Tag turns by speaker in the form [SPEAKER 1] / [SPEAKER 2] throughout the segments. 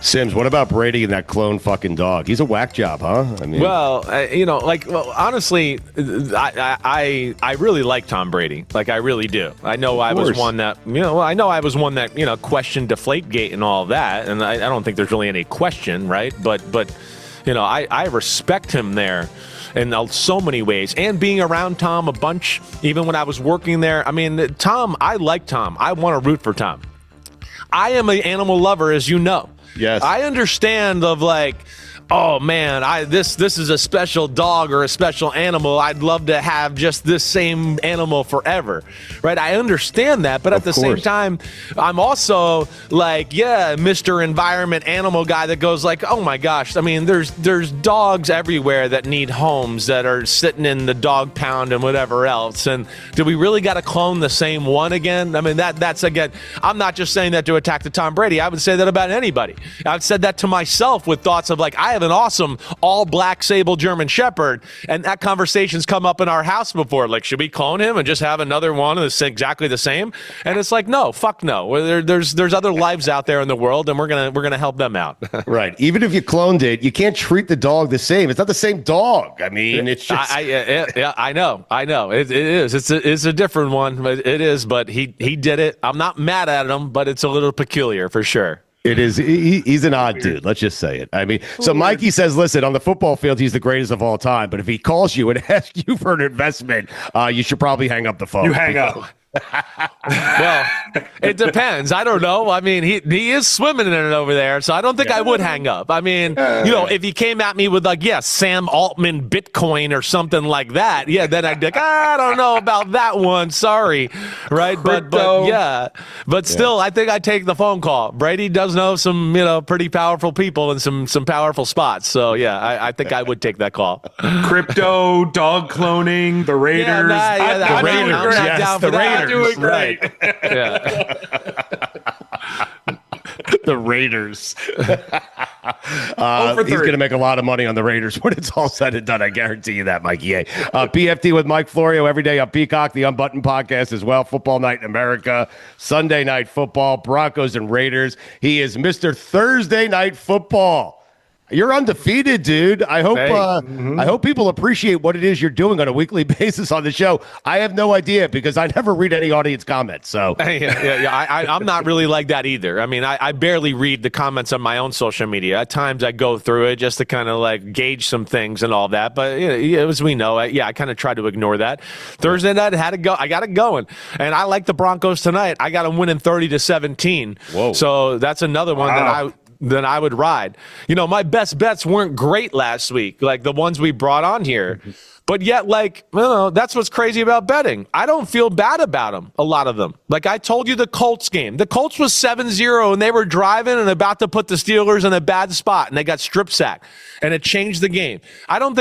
[SPEAKER 1] Sims, what about Brady and that clone fucking dog? He's a whack job, huh? I mean,
[SPEAKER 2] honestly, I really like Tom Brady. Like, I really do. I know I was one that, questioned Deflategate and all that, and I don't think there's really any question, right? But I respect him there in so many ways. And being around Tom a bunch, even when I was working there, I mean, Tom, I like Tom. I want to root for Tom. I am an animal lover, as you know.
[SPEAKER 1] Yes.
[SPEAKER 2] I understand of like, oh man, this is a special dog or a special animal. I'd love to have just this same animal forever, right? I understand that, but at the same time, I'm also like, Mr. Environment animal guy that goes like, oh my gosh, I mean, there's dogs everywhere that need homes that are sitting in the dog pound and whatever else. And do we really got to clone the same one again? I mean, that's again, I'm not just saying that to attack the Tom Brady. I would say that about anybody. I've said that to myself with thoughts of like, I have an awesome all-black sable German Shepherd, and that conversation's come up in our house before. Like, should we clone him and just have another one that's exactly the same? And it's like, no, fuck no. There's other lives out there in the world, and we're gonna help them out. Right.
[SPEAKER 1] Even if you cloned it, you can't treat the dog the same. It's not the same dog. I mean, it's just.
[SPEAKER 2] I know. It is. It's a different one. It is, but he did it. I'm not mad at him, but it's a little peculiar for sure.
[SPEAKER 1] It is. He's an odd dude. Let's just say it. I mean, so Mikey says, listen, on the football field, he's the greatest of all time. But if he calls you and asks you for an investment, you should probably hang up the phone.
[SPEAKER 3] You hang up.
[SPEAKER 2] Well, it depends. I don't know. I mean, he is swimming in it over there, so I don't think I would hang up. I mean, if he came at me with like, Sam Altman Bitcoin or something like that, then I'd be like, I don't know about that one. Sorry, right? But still, I think I'd take the phone call. Brady does know some pretty powerful people and some powerful spots. So I think I would take that call.
[SPEAKER 3] Crypto, dog cloning, the Raiders.
[SPEAKER 2] The
[SPEAKER 1] Raiders. Yes, the Raiders.
[SPEAKER 3] Doing great.
[SPEAKER 2] Yeah.
[SPEAKER 1] The Raiders. He's going to make a lot of money on the Raiders when it's all said and done. I guarantee you that, Mikey. PFT with Mike Florio every day on Peacock, the Unbuttoned podcast as well. Football Night in America, Sunday Night Football, Broncos and Raiders. He is Mr. Thursday Night Football. You're undefeated, dude. I hope people appreciate what it is you're doing on a weekly basis on the show. I have no idea because I never read any audience comments. So
[SPEAKER 2] I'm not really like that either. I mean, I barely read the comments on my own social media. At times I go through it just to kind of like gauge some things and all that. But as we know, I kind of try to ignore that. Thursday night, I got it going. And I like the Broncos tonight. I got them winning 30-17.
[SPEAKER 1] Whoa.
[SPEAKER 2] So that's another one that I would ride. My best bets weren't great last week, like the ones we brought on here. But yet, that's what's crazy about betting. I don't feel bad about them, a lot of them. Like I told you the Colts game. The Colts was 7-0, and they were driving and about to put the Steelers in a bad spot, and they got strip sacked, and it changed the game. I don't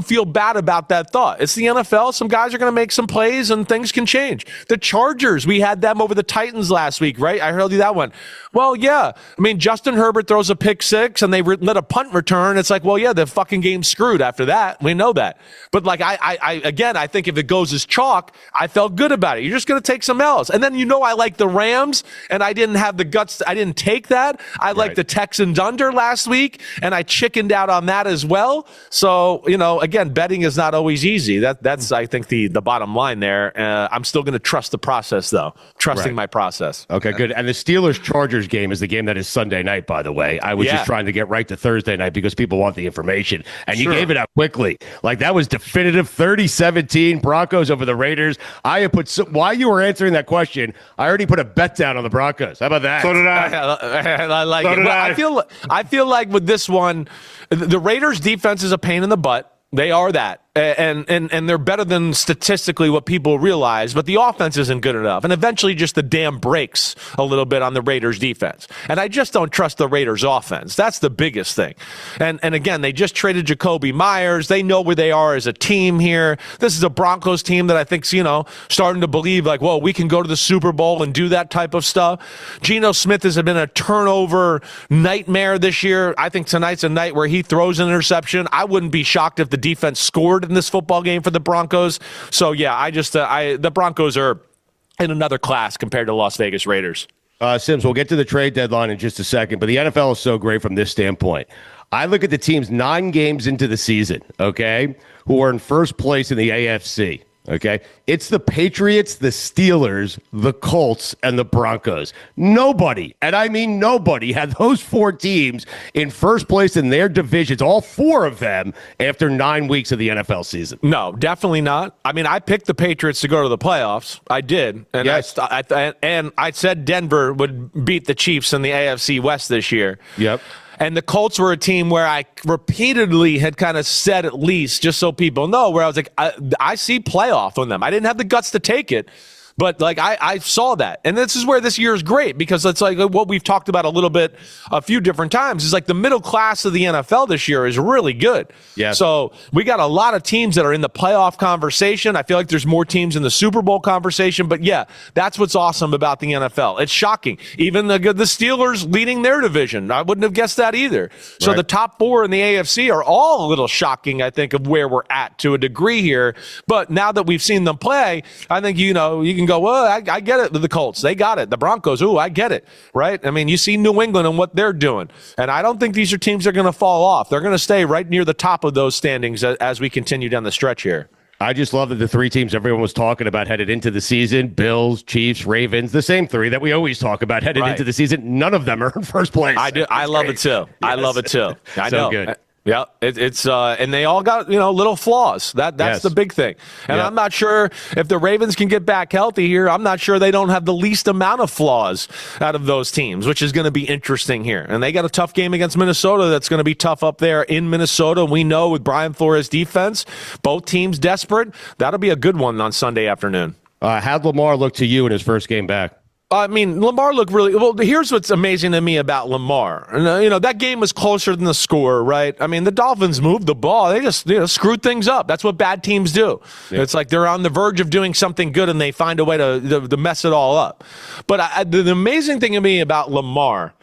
[SPEAKER 2] feel bad about that thought. It's the NFL. Some guys are going to make some plays, and things can change. The Chargers, we had them over the Titans last week, right? I heard you that one. Well, yeah. I mean, Justin Herbert throws a pick six, and they let a punt return. It's like, well, yeah, the fucking game's screwed after that. We know that. But like I think if it goes as chalk, I felt good about it. You're just going to take some L's. And then I like the Rams, and I didn't have the guts. I didn't take that. I like the Texans under last week, and I chickened out on that as well. So, again, betting is not always easy. That's I think, the bottom line there. I'm still going to trust the process, though. Trusting my process.
[SPEAKER 1] Okay, good. And the Steelers-Chargers game is the game that is Sunday night, by the way. I was just trying to get right to Thursday night because people want the information. And you gave it out quickly. Like, that was definitive 30-17 Broncos over the Raiders. I have put while you were answering that question, I already put a bet down on the Broncos. How about that?
[SPEAKER 3] So did I.
[SPEAKER 2] I like it. Well, I feel like with this one, the Raiders defense is a pain in the butt. They are that. And they're better than statistically what people realize, but the offense isn't good enough. And eventually just the dam breaks a little bit on the Raiders defense. And I just don't trust the Raiders offense. That's the biggest thing. And again, they just traded Jacoby Myers. They know where they are as a team here. This is a Broncos team that I think's, starting to believe like, whoa, we can go to the Super Bowl and do that type of stuff. Geno Smith has been a turnover nightmare this year. I think tonight's a night where he throws an interception. I wouldn't be shocked if the defense scored in this football game for the Broncos. So yeah, the Broncos are in another class compared to Las Vegas Raiders.
[SPEAKER 1] Sims, we'll get to the trade deadline in just a second, but the NFL is so great from this standpoint. I look at the teams 9 games into the season, okay, who are in first place in the AFC. Okay, it's the Patriots, the Steelers, the Colts, and the Broncos. Nobody, and I mean nobody, had those 4 teams in first place in their divisions, all 4 of them, after 9 weeks of the NFL season.
[SPEAKER 2] No, definitely not. I mean, I picked the Patriots to go to the playoffs. I did, and
[SPEAKER 1] yes.
[SPEAKER 2] I said Denver would beat the Chiefs in the AFC West this year.
[SPEAKER 1] Yep.
[SPEAKER 2] And the Colts were a team where I repeatedly had kind of said, at least, just so people know, where I was like, I see playoff on them. I didn't have the guts to take it, but like I saw that. And this is where this year is great, because it's like what we've talked about a little bit a few different times is like the middle class of the NFL this year is really good.
[SPEAKER 1] Yeah.
[SPEAKER 2] So we got a lot of teams that are in the playoff conversation. I feel like there's more teams in the Super Bowl conversation, but yeah, that's what's awesome about the NFL. It's shocking. Even the Steelers leading their division. I wouldn't have guessed that either. So
[SPEAKER 1] right.
[SPEAKER 2] The top 4 in the AFC are all a little shocking, I think, of where we're at to a degree here. But now that we've seen them play, I think, you can go, well, I get it. The Colts, they got it. The Broncos, I get it, right? I mean, you see New England and what they're doing. And I don't think these are teams that are going to fall off. They're going to stay right near the top of those standings as we continue down the stretch here.
[SPEAKER 1] I just love that the 3 teams everyone was talking about headed into the season, Bills, Chiefs, Ravens, the same 3 that we always talk about headed into the season, none of them are in first place.
[SPEAKER 2] I do. I love it too. Yes. I love it too. I
[SPEAKER 1] so
[SPEAKER 2] know.
[SPEAKER 1] Good.
[SPEAKER 2] Yeah, it's and they all got little flaws. That's the big thing. And I'm not sure if the Ravens can get back healthy here. I'm not sure they don't have the least amount of flaws out of those teams, which is going to be interesting here. And they got a tough game against Minnesota. That's going to be tough up there in Minnesota. We know with Brian Flores' defense, both teams desperate. That'll be a good one on Sunday afternoon.
[SPEAKER 1] How'd Lamar look to you in his first game back?
[SPEAKER 2] I mean, Lamar looked really well. Here's what's amazing to me about Lamar. That game was closer than the score, right? I mean, the Dolphins moved the ball. They just screwed things up. That's what bad teams do. Yeah. It's like they're on the verge of doing something good and they find a way to mess it all up. But the amazing thing to me about Lamar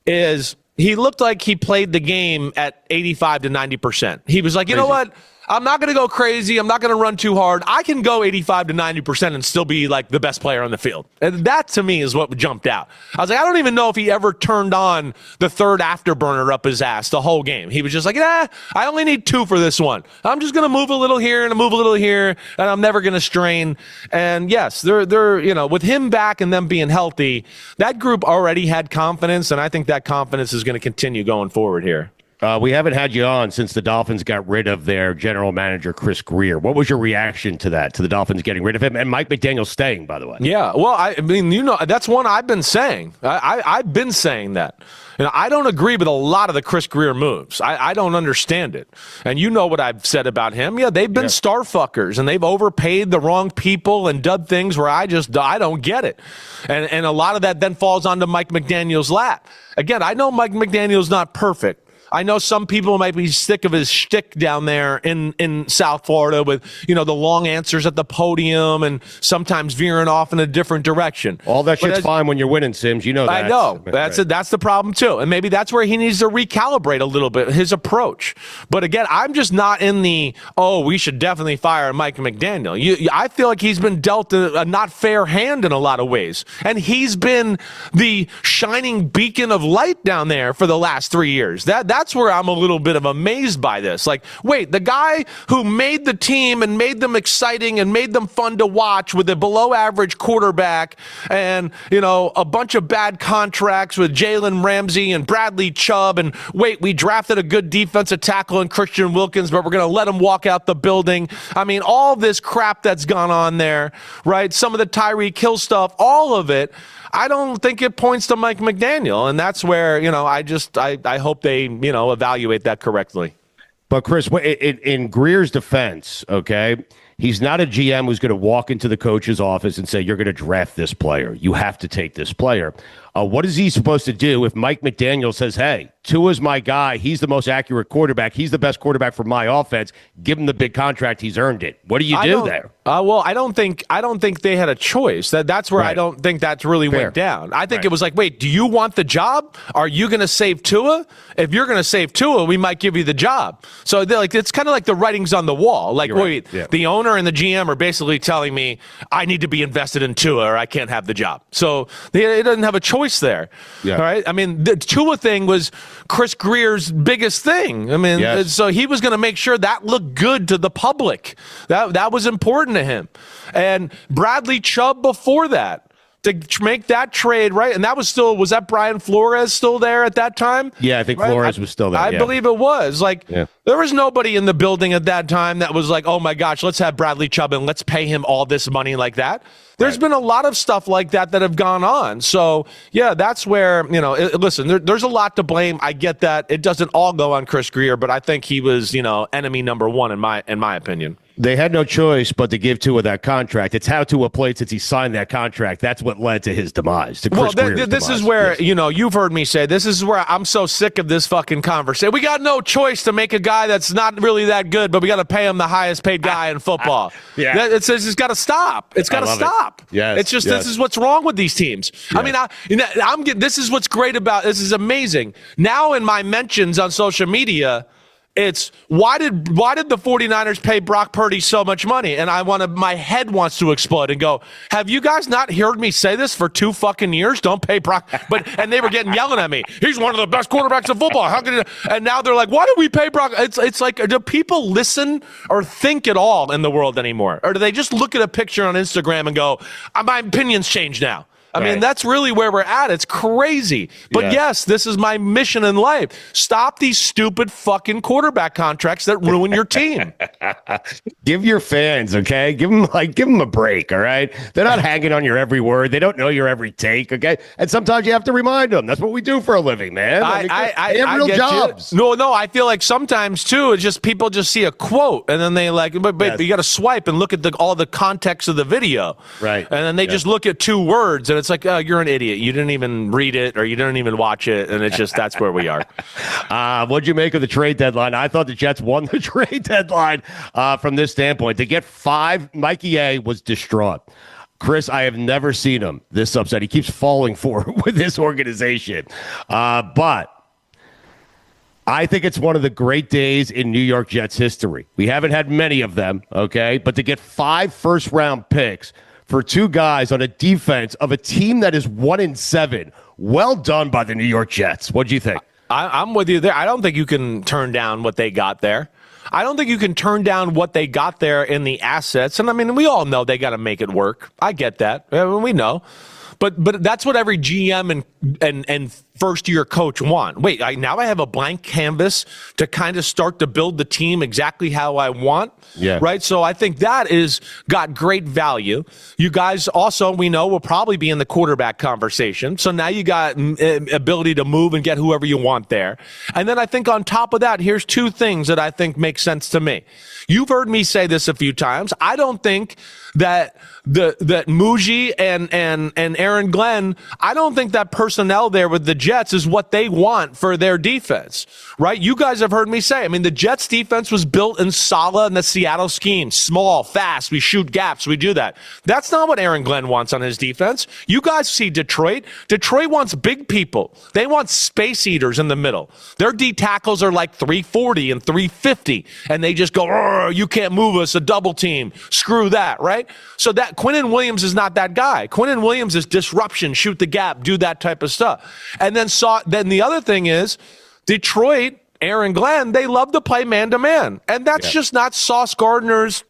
[SPEAKER 2] is he looked like he played the game at 85 to 90%. He was like, you know what? I'm not going to go crazy. I'm not going to run too hard. I can go 85 to 90% and still be like the best player on the field. And that to me is what jumped out. I was like, I don't even know if he ever turned on the third afterburner up his ass the whole game. He was just like, I only need 2 for this one. I'm just going to move a little here and move a little here, and I'm never going to strain. And yes, they're with him back and them being healthy, that group already had confidence, and I think that confidence is going to continue going forward here.
[SPEAKER 1] We haven't had you on since the Dolphins got rid of their general manager, Chris Greer. What was your reaction to that, to the Dolphins getting rid of him? And Mike McDaniel staying, by the way.
[SPEAKER 2] Yeah, well, I mean, that's one I've been saying. I've been saying that. I don't agree with a lot of the Chris Greer moves. I don't understand it. And you know what I've said about him. Yeah, they've been star fuckers, and they've overpaid the wrong people and done things where I don't get it. And a lot of that then falls onto Mike McDaniel's lap. Again, I know Mike McDaniel's not perfect. I know some people might be sick of his shtick down there in South Florida with, the long answers at the podium and sometimes veering off in a different direction.
[SPEAKER 1] All that shit's fine when you're winning, Sims. You know that.
[SPEAKER 2] I know. That's the problem, too. And maybe that's where he needs to recalibrate a little bit, his approach. But again, I'm just not in we should definitely fire Mike McDaniel. I feel like he's been dealt a not fair hand in a lot of ways. And he's been the shining beacon of light down there for the last 3 years. That's where I'm a little bit of amazed by this. Like, wait, the guy who made the team and made them exciting and made them fun to watch with a below average quarterback and, a bunch of bad contracts with Jalen Ramsey and Bradley Chubb. And wait, we drafted a good defensive tackle in Christian Wilkins, but we're going to let him walk out the building. I mean, all this crap that's gone on there, right? Some of the Tyreek Hill stuff, all of it. I don't think it points to Mike McDaniel, and that's where, I hope they, evaluate that correctly.
[SPEAKER 1] But, Chris, in Greer's defense, okay, he's not a GM who's going to walk into the coach's office and say, you're going to draft this player. You have to take this player. What is he supposed to do if Mike McDaniel says, hey, Tua's my guy. He's the most accurate quarterback. He's the best quarterback for my offense. Give him the big contract. He's earned it. What do you do there?
[SPEAKER 2] Well, I don't think they had a choice. That's where I don't think that really went down. I think it was like, wait, do you want the job? Are you going to save Tua? If you're going to save Tua, we might give you the job. So it's kind of like the writing's on the wall. Like, the owner and the GM are basically telling me I need to be invested in Tua or I can't have the job. So they doesn't have a choice there. Yeah. All right. I mean, the Tua thing was Chris Greer's biggest thing. I mean, so he was going to make sure that looked good to the public. That was important to him. And Bradley Chubb before that, to make that trade, right? And that was that Brian Flores still there at that time?
[SPEAKER 1] Yeah, I think Flores was still there.
[SPEAKER 2] I believe it was. There was nobody in the building at that time that was like, oh my gosh, let's have Bradley Chubb and let's pay him all this money like that. There's been a lot of stuff like that have gone on. So, yeah, that's where, listen, there's a lot to blame. I get that. It doesn't all go on Chris Greer, but I think he was, enemy number one in my opinion.
[SPEAKER 1] They had no choice but to give Tua that contract. It's how Tua played since he signed that contract. That's what led to his demise.
[SPEAKER 2] This is where, you've heard me say, this is where I'm so sick of this fucking conversation. We got no choice to make a guy that's not really that good, but we got to pay him the highest paid guy in football. It says it's got to stop. It's got to stop.
[SPEAKER 1] Yes,
[SPEAKER 2] it's just this is what's wrong with these teams. Yes. I mean, this is what's great about this is amazing. Now in my mentions on social media, it's why did the 49ers pay Brock Purdy so much money? And my head wants to explode and go, have you guys not heard me say this for 2 fucking years? Don't pay Brock. And they were yelling at me. He's one of the best quarterbacks in football. How can you? And now they're like, why do we pay Brock? It's like, do people listen or think at all in the world anymore? Or do they just look at a picture on Instagram and go, my opinion's changed now? I mean, that's really where we're at. It's crazy. But yes, this is my mission in life. Stop these stupid fucking quarterback contracts that ruin your team.
[SPEAKER 1] Give your fans, okay? Give them a break, all right? They're not hanging on your every word. They don't know your every take, okay? And sometimes you have to remind them. That's what we do for a living, man. They have real jobs.
[SPEAKER 2] No, I feel like sometimes, too, it's just people just see a quote, and then they but you got to swipe and look at all the context of the video.
[SPEAKER 1] Right.
[SPEAKER 2] And then they just look at 2 words, and it's like, oh, you're an idiot. You didn't even read it or you didn't even watch it. And it's just, that's where we are.
[SPEAKER 1] What'd you make of the trade deadline? I thought the Jets won the trade deadline from this standpoint. To get 5, Mikey A was distraught. Chris, I have never seen him this upset. He keeps falling for it with this organization. But I think it's one of the great days in New York Jets history. We haven't had many of them, okay? But to get 5 first-round picks for 2 guys on a defense of a team that is 1-7. Well done by the New York Jets. What do you think?
[SPEAKER 2] I'm with you there. I don't think you can turn down what they got there. I don't think you can turn down what they got there in the assets. And I mean, we all know they got to make it work. I get that. We know. But that's what every GM and first-year coach want. Wait, now I have a blank canvas to kind of start to build the team exactly how I want.
[SPEAKER 1] Yeah.
[SPEAKER 2] Right? So I think that is got great value. You guys also, we know, will probably be in the quarterback conversation. So now you got ability to move and get whoever you want there. And then I think on top of that, here's 2 things that I think make sense to me. You've heard me say this a few times. I don't think that Muji and Aaron Glenn, I don't think that personnel there with the Jets is what they want for their defense, right? You guys have heard me say, I mean, the Jets defense was built in Saleh and the Seattle scheme. Small, fast, we shoot gaps, we do that. That's not what Aaron Glenn wants on his defense. You guys see Detroit. Detroit wants big people. They want space eaters in the middle. Their D tackles are like 340 and 350, and they just go, you can't move us, a double team. Screw that, right? So that Quinnen Williams is not that guy. Quinnen Williams is disruption, shoot the gap, do that type of stuff. And then the other thing is Detroit, Aaron Glenn, they love to play man-to-man. And that's just not Sauce Gardner's,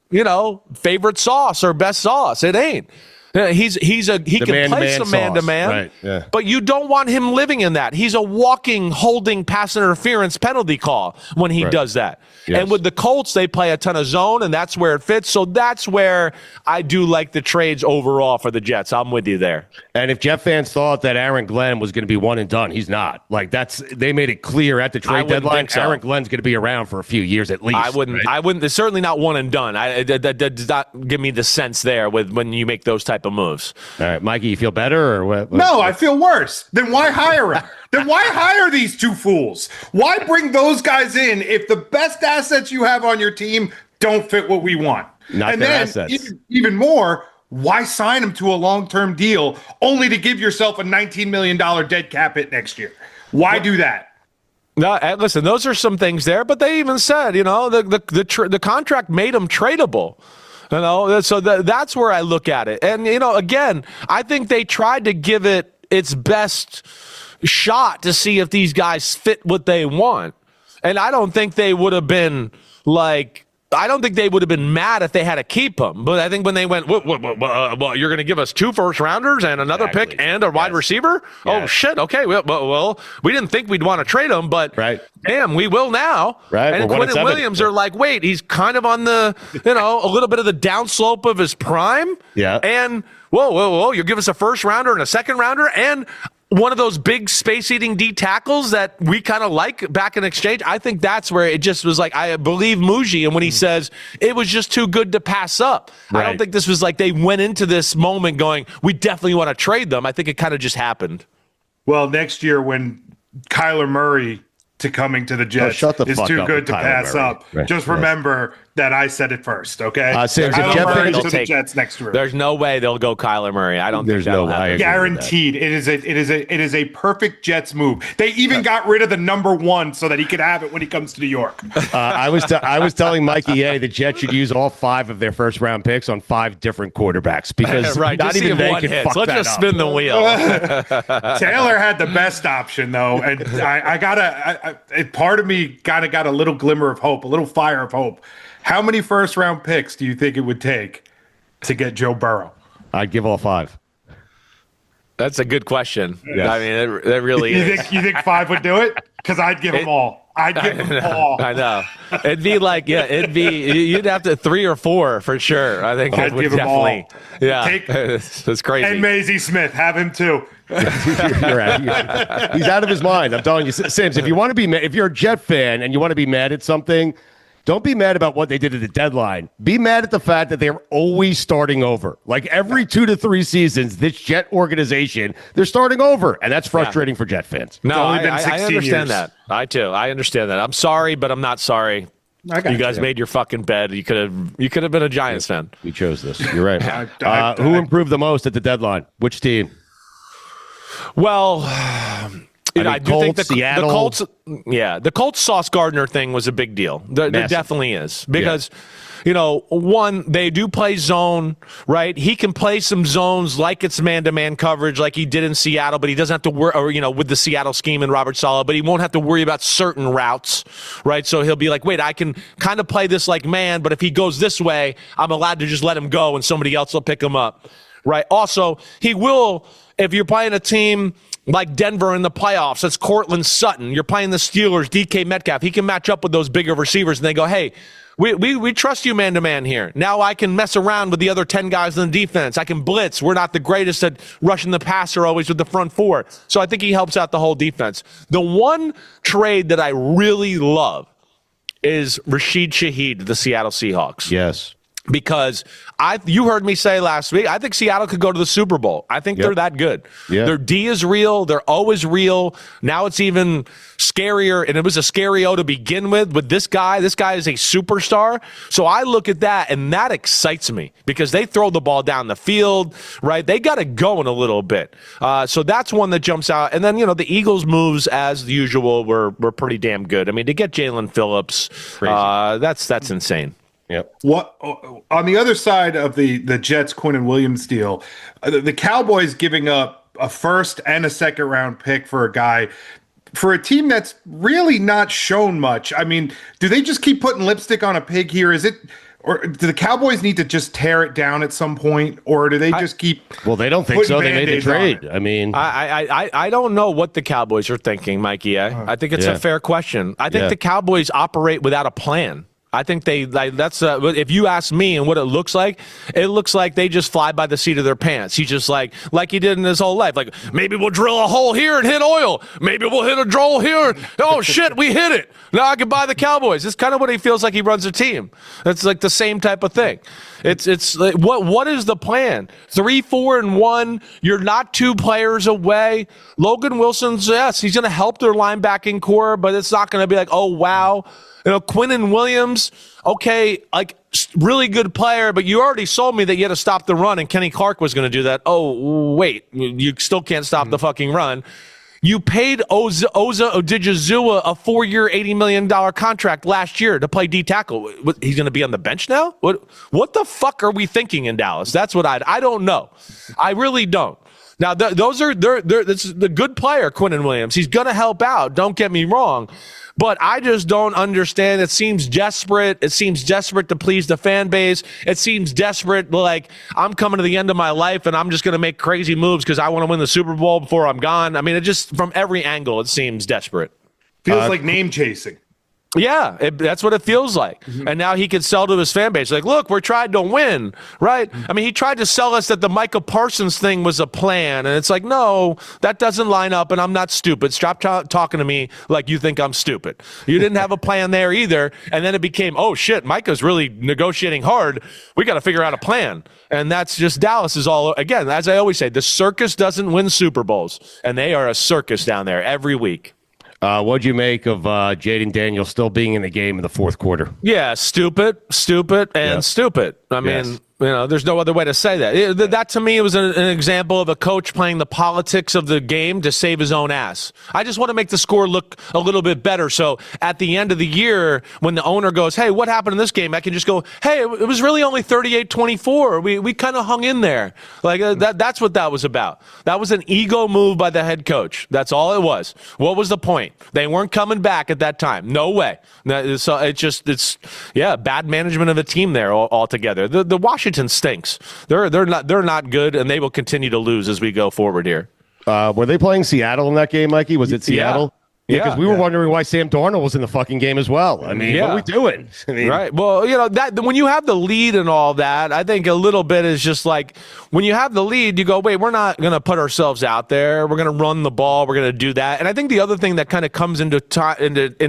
[SPEAKER 2] favorite sauce or best sauce. It ain't. He can play some man-to-man,
[SPEAKER 1] right, yeah.
[SPEAKER 2] But you don't want him living in that. He's a walking, holding pass interference penalty call when he does that. Yes. And with the Colts, they play a ton of zone, and that's where it fits. So that's where I do like the trades overall for the Jets. I'm with you there.
[SPEAKER 1] And if Jet fans thought that Aaron Glenn was going to be one and done, he's not. Like they made it clear at the trade deadline. So. Aaron Glenn's going to be around for a few years at least.
[SPEAKER 2] I wouldn't. It's certainly not one and done. That does not give me the sense there with when you make those type type of moves.
[SPEAKER 1] All right, Mikey, you feel better or what?
[SPEAKER 3] No, I feel worse. Then why hire him? Then why hire these two fools? Why bring those guys in if the best assets you have on your team don't fit what we want?
[SPEAKER 1] Not
[SPEAKER 3] and
[SPEAKER 1] their
[SPEAKER 3] then
[SPEAKER 1] assets.
[SPEAKER 3] Even more, why sign them to a long-term deal only to give yourself a $19 million dead cap hit next year? Why do that?
[SPEAKER 2] No, listen, those are some things there, but they even said, the contract made them tradable. So that's where I look at it. And, again, I think they tried to give it its best shot to see if these guys fit what they want. And I don't think they would have been mad if they had to keep him. But I think when they went, well, you're going to give us 2 first-rounders and another pick and a wide receiver? Yes. Oh, shit. Okay. Well, we didn't think we'd want to trade him, but damn, we will now.
[SPEAKER 1] Right.
[SPEAKER 3] And
[SPEAKER 2] Quentin Williams are like, wait, he's kind of on the, a little bit of the downslope of his prime.
[SPEAKER 1] Yeah.
[SPEAKER 2] And, whoa, you'll give us a first-rounder and a second-rounder and one of those big space-eating D tackles that we kind of like back in exchange. I think that's where it just was like, I believe Muji, and when he says it was just too good to pass up. Right. I don't think this was like they went into this moment going, we definitely want to trade them. I think it kind of just happened.
[SPEAKER 3] Well, next year when Kyler Murray coming to the Jets is too good to pass up. Right. Just remember that I said it first, okay?
[SPEAKER 2] Kyler
[SPEAKER 3] to the Jets next year.
[SPEAKER 2] There's no way they'll go Kyler Murray. I don't think that'll happen.
[SPEAKER 3] Guaranteed. It is a perfect Jets move. They even got rid of the number 1 so that he could have it when he comes to New York.
[SPEAKER 1] I was telling Mikey the Jets should use all 5 of their first round picks on 5 different quarterbacks because not even they can fuck
[SPEAKER 2] Let's
[SPEAKER 1] that
[SPEAKER 2] just
[SPEAKER 1] up.
[SPEAKER 2] spin the wheel.
[SPEAKER 3] Taylor had the best option though, and I part of me got a little glimmer of hope, a little fire of hope. How many first round picks do you think it would take to get Joe Burrow?
[SPEAKER 1] I'd give all 5.
[SPEAKER 2] That's a good question.
[SPEAKER 1] Yes.
[SPEAKER 2] I mean, that really is.
[SPEAKER 3] You think 5 would do it? Because I'd give them all. I'd give them all.
[SPEAKER 2] I know. It'd be like, you'd have to 3 or 4 for sure. I think
[SPEAKER 3] I'd give
[SPEAKER 2] definitely.
[SPEAKER 3] Them
[SPEAKER 2] Yeah.
[SPEAKER 3] all.
[SPEAKER 2] It's crazy.
[SPEAKER 3] And Maisie Smith, have him too.
[SPEAKER 1] You're right. He's out of his mind. I'm telling you, Sims, if you're a Jet fan and you want to be mad at something, don't be mad about what they did at the deadline. Be mad at the fact that they're always starting over. Like every 2 to 3 seasons, this Jet organization, they're starting over. And that's frustrating for Jet fans.
[SPEAKER 2] No,
[SPEAKER 3] only been 16
[SPEAKER 2] I understand
[SPEAKER 3] years.
[SPEAKER 2] that. I too. I understand that. I'm sorry, but I'm not sorry. You guys made your fucking bed. You could have been a Giants fan.
[SPEAKER 1] We chose this. You're right. Who improved the most at the deadline? Which team?
[SPEAKER 2] Well, I do think the Colts. Yeah, the Colts Sauce Gardner thing was a big deal. There definitely is because. One, they do play zone, right? He can play some zones like it's man-to-man coverage like he did in Seattle, but he doesn't have to worry, or, with the Seattle scheme and Robert Saleh, but he won't have to worry about certain routes, right? So he'll be like, wait, I can kind of play this like man, but if he goes this way, I'm allowed to just let him go and somebody else will pick him up, right? Also, he will, if you're playing a team like Denver in the playoffs, that's Cortland Sutton. You're playing the Steelers, DK Metcalf. He can match up with those bigger receivers, and they go, hey, we trust you man-to-man here. Now I can mess around with the other 10 guys in the defense. I can blitz. We're not the greatest at rushing the passer always with the front 4. So I think he helps out the whole defense. The one trade that I really love is Rashid Shaheed, the Seattle Seahawks.
[SPEAKER 1] Yes.
[SPEAKER 2] Because you heard me say last week, I think Seattle could go to the Super Bowl. I think they're that good. Yep. Their D is real. They're always real. Now it's even scarier, and it was a scary-o to begin with this guy. This guy is a superstar. So I look at that, and that excites me because they throw the ball down the field, right? They got it going a little bit. So that's one that jumps out. And then, the Eagles' moves, as usual, were pretty damn good. I mean, to get Jalen Phillips, that's insane.
[SPEAKER 1] Yep.
[SPEAKER 3] What on the other side of the Jets Quentin Williams deal, the Cowboys giving up a first and a second round pick for a guy for a team that's really not shown much. I mean, do they just keep putting lipstick on a pig here? Or do the Cowboys need to just tear it down at some point, or do they just keep?
[SPEAKER 1] Well, they don't think so. They made the trade. I mean,
[SPEAKER 2] I don't know what the Cowboys are thinking, Mikey. I think it's a fair question. I think the Cowboys operate without a plan. I think that's if you ask me and what it looks like they just fly by the seat of their pants. He's just like he did in his whole life. Like, maybe we'll drill a hole here and hit oil. Maybe we'll hit a hole here. Oh, shit, we hit it. Now I can buy the Cowboys. It's kind of what he feels like he runs a team. It's like the same type of thing. It's like, what is the plan? 3-4-1. You're not 2 players away. Logan Wilson's, yes, he's going to help their linebacking core, but it's not going to be like, oh, wow. Quinnen Williams, okay, like really good player, but you already sold me that you had to stop the run and Kenny Clark was going to do that. Oh, wait, you still can't stop the fucking run. You paid Oza Odigizua a 4-year, $80 million contract last year to play D tackle. He's going to be on the bench now? What the fuck are we thinking in Dallas? That's what I don't know. I really don't. Now, this is the good player, Quinnen Williams. He's going to help out. Don't get me wrong. But I just don't understand. It seems desperate. It seems desperate to please the fan base. It seems desperate, like I'm coming to the end of my life and I'm just going to make crazy moves because I want to win the Super Bowl before I'm gone. I mean, it just, from every angle, it seems desperate.
[SPEAKER 3] Feels like name chasing.
[SPEAKER 2] Yeah, that's what it feels like. Mm-hmm. And now he can sell to his fan base. Like, look, we're trying to win, right? Mm-hmm. I mean, he tried to sell us that the Micah Parsons thing was a plan. And it's like, no, that doesn't line up. And I'm not stupid. Stop talking to me like you think I'm stupid. You didn't have a plan there either. And then it became, oh, shit, Micah's really negotiating hard. We got to figure out a plan. And that's just Dallas is all, again, as I always say, the circus doesn't win Super Bowls. And they are a circus down there every week.
[SPEAKER 1] What'd you make of Jaden Daniels still being in the game in the fourth quarter?
[SPEAKER 2] Yeah, stupid, and stupid. I mean, there's no other way to say that. That to me was an example of a coach playing the politics of the game to save his own ass. I just want to make the score look a little bit better. So at the end of the year, when the owner goes, hey, what happened in this game? I can just go, hey, it was really only 38-24. We kind of hung in there. Like that's what that was about. That was an ego move by the head coach. That's all it was. What was the point? They weren't coming back at that time. No way. So it's bad management of the team there altogether. The Washington stinks. They're not good, and they will continue to lose as we go forward here.
[SPEAKER 1] Were they playing Seattle in that game, Mikey? Was it Seattle? Yeah, because we were wondering why Sam Darnold was in the fucking game as well. I mean, what are we doing? I mean,
[SPEAKER 2] right. Well, that when you have the lead and all that, I think a little bit is just like when you have the lead, you go, wait, we're not going to put ourselves out there. We're going to run the ball. We're going to do that. And I think the other thing that kind of comes into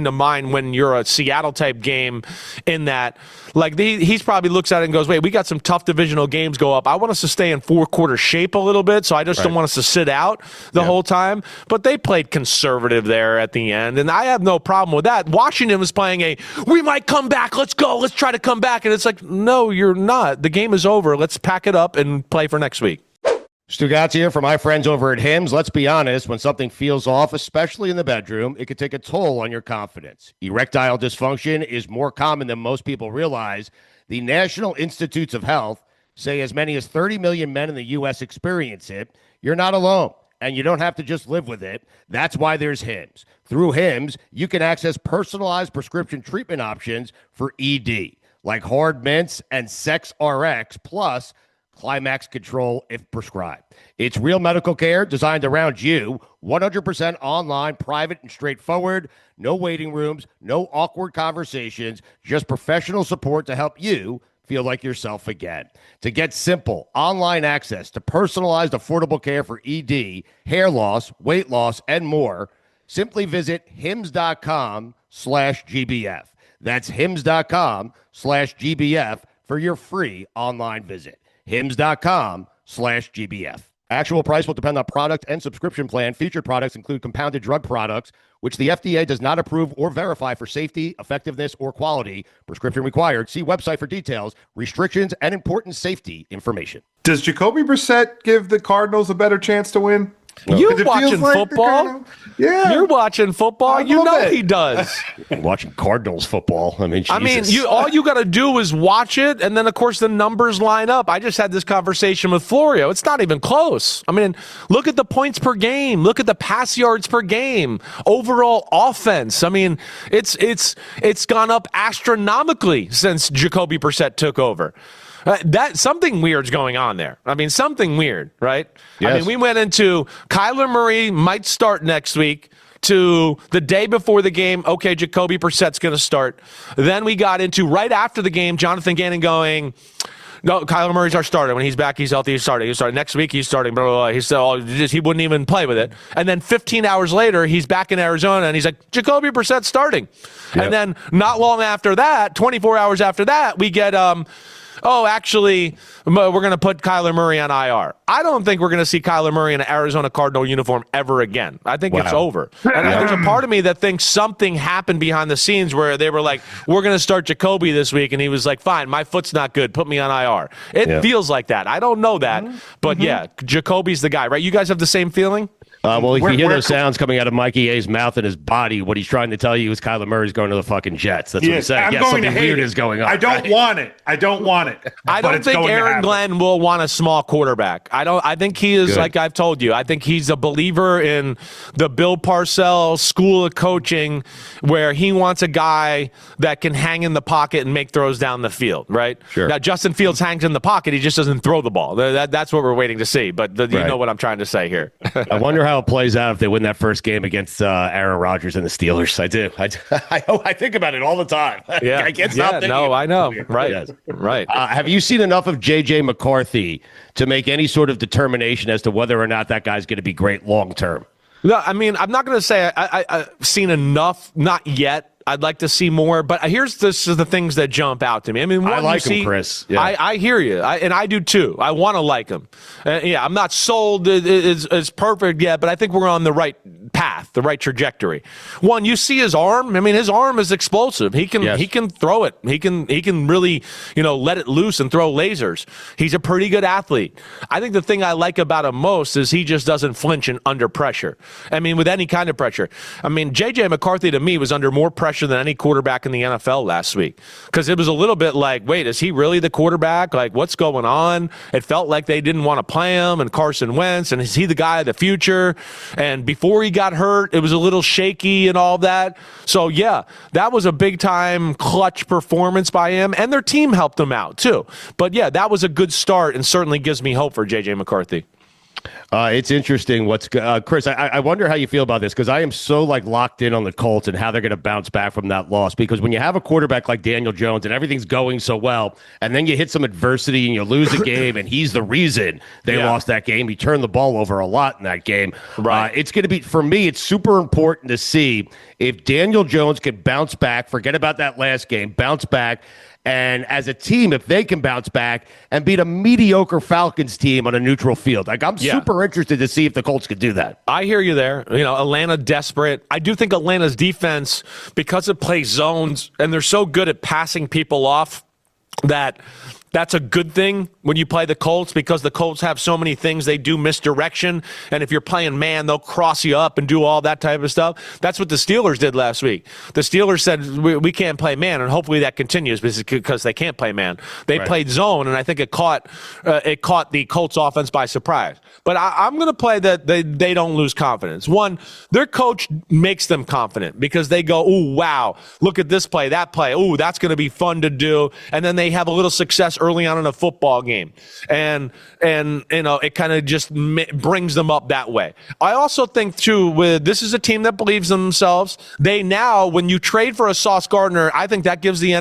[SPEAKER 2] mind when you're a Seattle type game in that, like he's probably looks at it and goes, wait, we got some tough divisional games go up. I want us to stay in 4-quarter shape a little bit. So I just don't want us to sit out the whole time. But they played conservative there at the end, and I have no problem with that. Washington was playing we might come back, let's go, let's try to come back, and it's like, no, you're not. The game is over. Let's pack it up and play for next week.
[SPEAKER 1] Stugotz here for my friends over at Hims. Let's be honest, when something feels off, especially in the bedroom, it can take a toll on your confidence. Erectile dysfunction is more common than most people realize. The National Institutes of Health say as many as 30 million men in the U.S. experience it. You're not alone. And you don't have to just live with it. That's why there's Hims. Through Hims, you can access personalized prescription treatment options for ED, like hard mints and Sex RX, plus climax control if prescribed. It's real medical care designed around you, 100% online, private, and straightforward. No waiting rooms, no awkward conversations, just professional support to help you feel like yourself again. To get simple online access to personalized, affordable care for ED, hair loss, weight loss, and more, simply visit hims.com/GBF. That's hims.com/GBF for your free online visit. hims.com/GBF. Actual price will depend on product and subscription plan. Featured products include compounded drug products, which the FDA does not approve or verify for safety, effectiveness, or quality. Prescription required. See website for details, restrictions, and important safety information.
[SPEAKER 3] Does Jacoby Brissett give the Cardinals a better chance to win?
[SPEAKER 2] You're watching football?
[SPEAKER 3] Yeah.
[SPEAKER 2] You're watching football? You know he does.
[SPEAKER 1] Watching Cardinals football. I mean,
[SPEAKER 2] all you got to do is watch it, and then, of course, the numbers line up. I just had this conversation with Florio. It's not even close. I mean, look at the points per game. Look at the pass yards per game. Overall offense. I mean, it's gone up astronomically since Jacoby Brissett took over. That something weird's going on there. I mean, something weird, right? Yes. I mean, we went into Kyler Murray might start next week to the day before the game. Okay, Jacoby Brissett's going to start. Then we got into right after the game, Jonathan Gannon going, no, Kyler Murray's our starter. When he's back, he's healthy. He's starting. Next week, he's starting. Blah, blah, blah. He said, he wouldn't even play with it. And then 15 hours later, he's back in Arizona, and he's like, Jacoby Brissett's starting. Yep. And then not long after that, 24 hours after that, we get oh, actually, we're going to put Kyler Murray on IR. I don't think we're going to see Kyler Murray in an Arizona Cardinal uniform ever again. I think it's over. And there's a part of me that thinks something happened behind the scenes where they were like, we're going to start Jacoby this week. And he was like, fine, my foot's not good. Put me on IR. It feels like that. I don't know that. But yeah, Jacoby's the guy, right? You guys have the same feeling?
[SPEAKER 1] Well, if you hear those sounds coming out of Mikey A's mouth and his body, what he's trying to tell you is Kyler Murray's going to the fucking Jets. That's what he's saying. Something weird is going on.
[SPEAKER 3] I don't want it. I don't think
[SPEAKER 2] Aaron Glenn will want a small quarterback. I think he is, like I've told you, I think he's a believer in the Bill Parcells school of coaching where he wants a guy that can hang in the pocket and make throws down the field, right?
[SPEAKER 1] Sure.
[SPEAKER 2] Now, Justin Fields hangs in the pocket. He just doesn't throw the ball. That's what we're waiting to see. But you know what I'm trying to say here.
[SPEAKER 1] I wonder how it plays out if they win that first game against Aaron Rodgers and the Steelers. I do. I think about it all the time.
[SPEAKER 2] Yeah,
[SPEAKER 1] I can't stop thinking.
[SPEAKER 2] No, I know. Right, yes. Right.
[SPEAKER 1] Have you seen enough of J.J. McCarthy to make any sort of determination as to whether or not that guy's going to be great long term?
[SPEAKER 2] No, I mean, I'm not going to say I've seen enough. Not yet. I'd like to see more, but here's the things that jump out to me. I mean,
[SPEAKER 1] I like him, Chris.
[SPEAKER 2] Yeah. I hear you, and I do too. I want to like him. I'm not sold it's perfect yet, but I think we're on the right path, the right trajectory. One, you see his arm. I mean, his arm is explosive. He can throw it. He can really let it loose and throw lasers. He's a pretty good athlete. I think the thing I like about him most is he just doesn't flinch under pressure. I mean, with any kind of pressure. I mean, J.J. McCarthy to me was under more pressure than any quarterback in the NFL last week, because it was a little bit like, wait, is he really the quarterback? Like, what's going on? It felt like they didn't want to play him, and Carson Wentz, and is he the guy of the future? And before he got hurt, it was a little shaky and all that. So yeah, that was a big time clutch performance by him, and their team helped him out too. But yeah, that was a good start, and certainly gives me hope for J.J. McCarthy.
[SPEAKER 1] It's interesting. Chris? I wonder how you feel about this, because I am so locked in on the Colts and how they're going to bounce back from that loss. Because when you have a quarterback like Daniel Jones and everything's going so well, and then you hit some adversity and you lose a game, and he's the reason they lost that game. He turned the ball over a lot in that game.
[SPEAKER 2] Right.
[SPEAKER 1] It's going to be, for me, it's super important to see if Daniel Jones can bounce back. Forget about that last game. Bounce back. And as a team, if they can bounce back and beat a mediocre Falcons team on a neutral field, I'm super interested to see if the Colts could do that.
[SPEAKER 2] I hear you there. Atlanta desperate. I do think Atlanta's defense, because it plays zones and they're so good at passing people off, that's a good thing when you play the Colts, because the Colts have so many things. They do misdirection, and if you're playing man, they'll cross you up and do all that type of stuff. That's what the Steelers did last week. The Steelers said, we can't play man, and hopefully that continues because they can't play man. They played zone, and I think it caught the Colts offense by surprise. But I'm going to play that they don't lose confidence. One, their coach makes them confident because they go, ooh, wow, look at this play, that play. Ooh, that's going to be fun to do. And then they have a little success early on in a football game, and it kind of just brings them up that way. I also think too, this is a team that believes in themselves. They now, when you trade for a Sauce Gardner, I think that gives the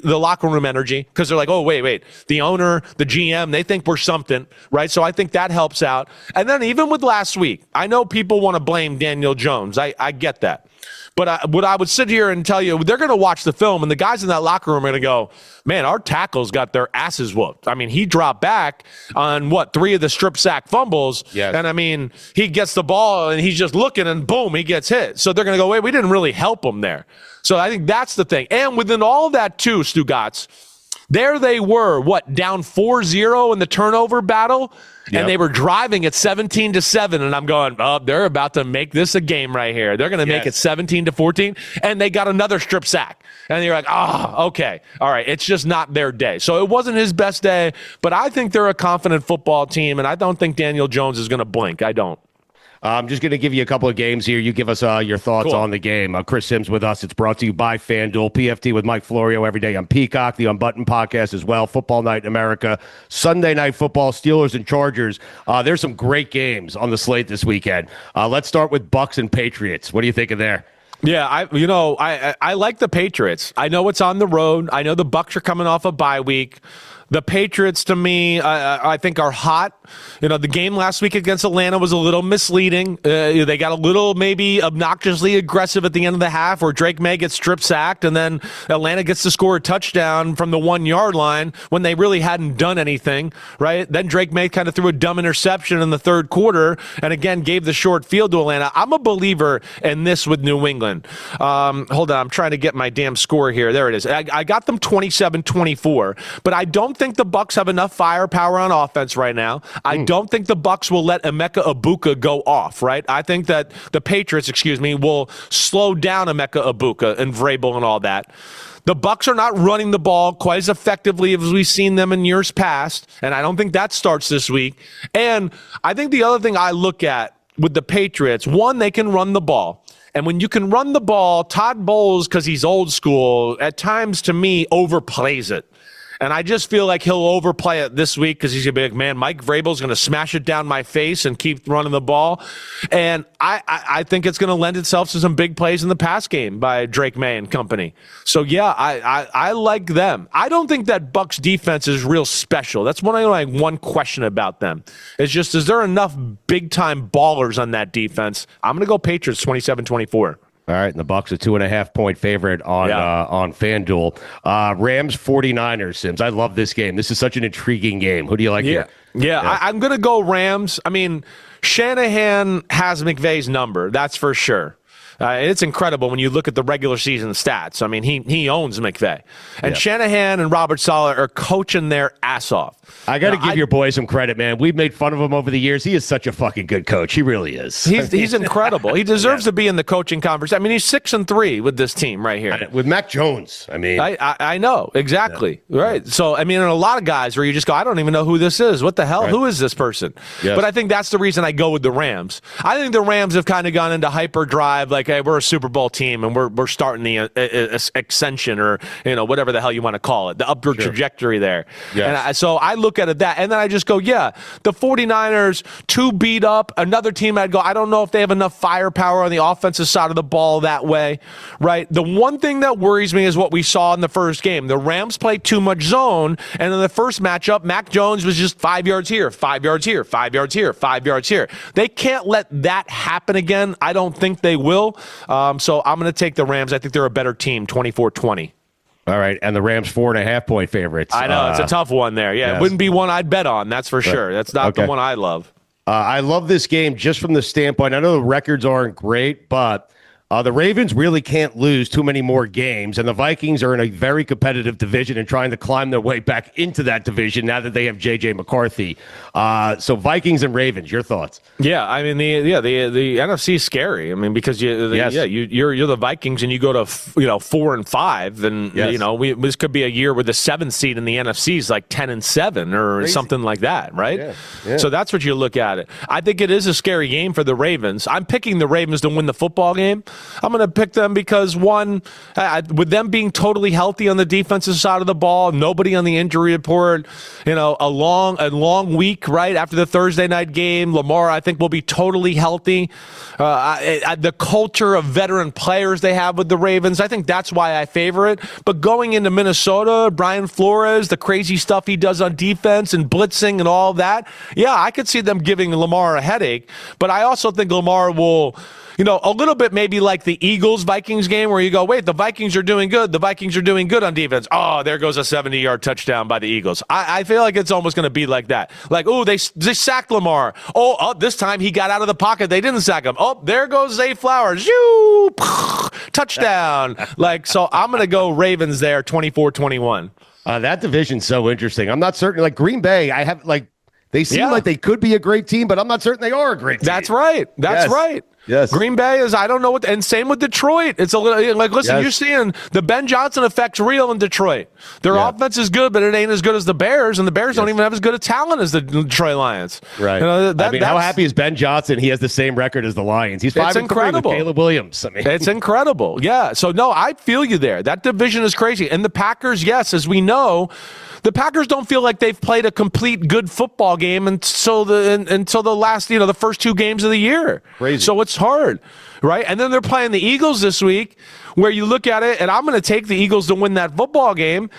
[SPEAKER 2] locker room energy, because they're like, oh wait, the owner, the GM, they think we're something, right? So I think that helps out. And then even with last week, I know people want to blame Daniel Jones. I get that. But what I would sit here and tell you, they're going to watch the film, and the guys in that locker room are going to go, man, our tackles got their asses whooped. I mean, he dropped back on 3 of the strip sack fumbles.
[SPEAKER 1] Yes.
[SPEAKER 2] And I mean, he gets the ball and he's just looking, and boom, he gets hit. So they're going to go, wait, we didn't really help him there. So I think that's the thing. And within all of that too, Stugotz, there they were, down 4-0 in the turnover battle, and they were driving at 17-7, and I'm going, oh, they're about to make this a game right here. They're going to make it 17-14, and they got another strip sack. And you're like, okay, all right, it's just not their day. So it wasn't his best day, but I think they're a confident football team, and I don't think Daniel Jones is going to blink. I don't.
[SPEAKER 1] I'm just going to give you a couple of games here. You give us your thoughts on the game. Chris Sims with us. It's brought to you by FanDuel. PFT with Mike Florio every day on Peacock, the Unbuttoned podcast as well. Football Night in America. Sunday Night Football, Steelers and Chargers. There's some great games on the slate this weekend. Let's start with Bucs and Patriots. What do you think of there?
[SPEAKER 2] Yeah, I like the Patriots. I know it's on the road. I know the Bucs are coming off a bye week. The Patriots, to me, I think are hot. The game last week against Atlanta was a little misleading. They got a little maybe obnoxiously aggressive at the end of the half where Drake May gets strip sacked, and then Atlanta gets to score a touchdown from the 1-yard line when they really hadn't done anything, right? Then Drake May kind of threw a dumb interception in the third quarter and, again, gave the short field to Atlanta. I'm a believer in this with New England. Hold on. I'm trying to get my damn score here. There it is. I got them 27-24, but I don't think the Bucs have enough firepower on offense right now. I don't think the Bucs will let Emeka Egbuka go off, right? I think that the Patriots, will slow down Emeka Egbuka and Vrabel and all that. The Bucs are not running the ball quite as effectively as we've seen them in years past, and I don't think that starts this week. And I think the other thing I look at with the Patriots, one, they can run the ball. And when you can run the ball, Todd Bowles, because he's old school, at times, to me, overplays it. And I just feel like he'll overplay it this week because he's going to be like, man, Mike Vrabel's going to smash it down my face and keep running the ball. And I think it's going to lend itself to some big plays in the pass game by Drake May and company. So, yeah, I like them. I don't think that Bucs defense is real special. That's one question about them. It's just, is there enough big-time ballers on that defense? I'm going to go Patriots 27-24.
[SPEAKER 1] All right, and the Bucs a 2.5-point favorite on FanDuel. Rams 49ers, Sims. I love this game. This is such an intriguing game. Who do you like here?
[SPEAKER 2] Yeah. I'm going to go Rams. I mean, Shanahan has McVay's number. That's for sure. It's incredible when you look at the regular season stats. I mean, he owns McVay. And Shanahan and Robert Saleh are coaching their ass off.
[SPEAKER 1] I got to give your boy some credit, man. We've made fun of him over the years. He is such a fucking good coach. He really is.
[SPEAKER 2] He's incredible. He deserves to be in the coaching conversation. I mean, he's 6-3 with this team right here.
[SPEAKER 1] With Mac Jones. I mean,
[SPEAKER 2] I know exactly right. So I mean, and a lot of guys where you just go, I don't even know who this is. What the hell? Right. Who is this person? Yes. But I think that's the reason I go with the Rams. I think the Rams have kind of gone into hyperdrive, like, hey, we're a Super Bowl team and we're starting the ascension, or whatever the hell you want to call it, the upward trajectory there. Yes. And so I look at it that, and then I just go, the 49ers, too beat up. Another team, I'd go, I don't know if they have enough firepower on the offensive side of the ball that way, right? The one thing that worries me is what we saw in the first game. The Rams played too much zone, and in the first matchup, Mac Jones was just 5 yards here, 5 yards here, 5 yards here, 5 yards here. They can't let that happen again. I don't think they will. So I'm going to take the Rams. I think they're a better team, 24-20.
[SPEAKER 1] All right, and the Rams 4.5-point favorites.
[SPEAKER 2] I know, it's a tough one there. Yeah, yes. It wouldn't be one I'd bet on, that's for sure. That's not the one I love.
[SPEAKER 1] I love this game just from the standpoint. I know the records aren't great, but the Ravens really can't lose too many more games, and the Vikings are in a very competitive division and trying to climb their way back into that division now that they have J.J. McCarthy. So Vikings and Ravens, your thoughts?
[SPEAKER 2] Yeah, I mean the NFC is scary. I mean, because you're the Vikings and you go to 4-5, and this could be a year where the 7th seed in the NFC is like 10-7 or Crazy. Something like that, right? Yeah. So that's what you look at it. I think it is a scary game for the Ravens. I'm picking the Ravens to win the football game. I'm going to pick them because, one, with them being totally healthy on the defensive side of the ball, nobody on the injury report, a long week, right, after the Thursday night game. Lamar, I think, will be totally healthy. The culture of veteran players they have with the Ravens, I think that's why I favor it. But going into Minnesota, Brian Flores, the crazy stuff he does on defense and blitzing and all that, I could see them giving Lamar a headache. But I also think Lamar will... a little bit maybe like the Eagles-Vikings game where you go, wait, the Vikings are doing good. The Vikings are doing good on defense. Oh, there goes a 70-yard touchdown by the Eagles. I feel like it's almost going to be like that. Like, oh, they sacked Lamar. Oh, this time he got out of the pocket. They didn't sack him. Oh, there goes Zay Flowers. Touchdown. So I'm going to go Ravens there, 24-21.
[SPEAKER 1] That division's so interesting. I'm not certain. Like Green Bay, they seem like they could be a great team, but I'm not certain they are a great team.
[SPEAKER 2] That's right. That's right.
[SPEAKER 1] Yes.
[SPEAKER 2] Green Bay is, I don't know what, and same with Detroit. It's a little like, listen, you're seeing the Ben Johnson effect's real in Detroit. Their offense is good, but it ain't as good as the Bears, and the Bears don't even have as good a talent as the Detroit Lions.
[SPEAKER 1] Right. How happy is Ben Johnson? He has the same record as the Lions. He's 5-3 with Caleb Williams.
[SPEAKER 2] It's incredible. Yeah. So no, I feel you there. That division is crazy. And the Packers, yes, as we know, the Packers don't feel like they've played a complete good football game until the last, the first 2 games of the year.
[SPEAKER 1] Crazy.
[SPEAKER 2] So it's It's hard, right? And then they're playing the Eagles this week, where you look at it, and I'm going to take the Eagles to win that football game.